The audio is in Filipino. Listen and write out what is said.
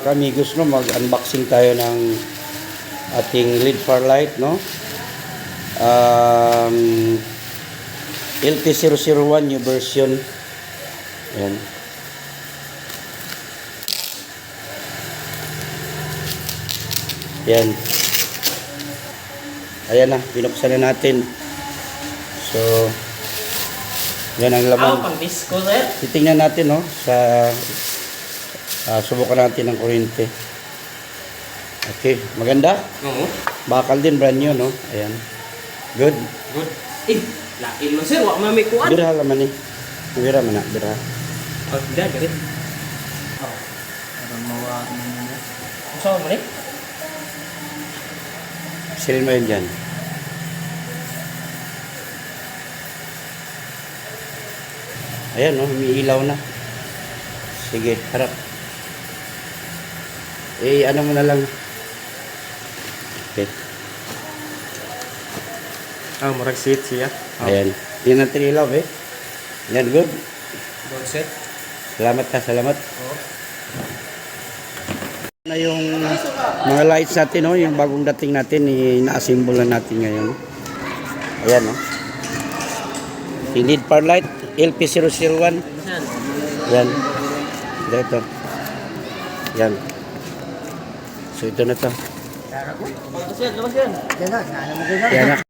Kamigos, no, mag-unboxing tayo ng ating LED far light, no? LT001 new version. Ayan. Ayan. Ayan na, binuksan na natin. So, yan ang laman. Pang disco, sir. Titingnan natin, no, sa subukan natin ng kuryente. Okay, maganda. Oo. Bakal din, brand new, no? Ayan. Good. Good. Lain mo, sir. Wak may kuwan. Birha laman ni. Birha man na, birha. Pagda, garit. Oh. Parang mawa mo. Saan mo, Silin mo yun dyan. Ayan, no? Umiilaw na. Sige, harap. Ano mo na lang. Okay. Murag seat siya. Ayan. Yan ang tinilaw, eh. Yan, good. Good, sir. Salamat ka, salamat. Oo. Na yung mga lights natin, no? Yung bagong dating natin, ina-assemble na natin ngayon. Ayan, no? Yung LED far light, LP001. Yan. Ito. Yan. So, ito na to. Labas yan, labas yan. Yan na.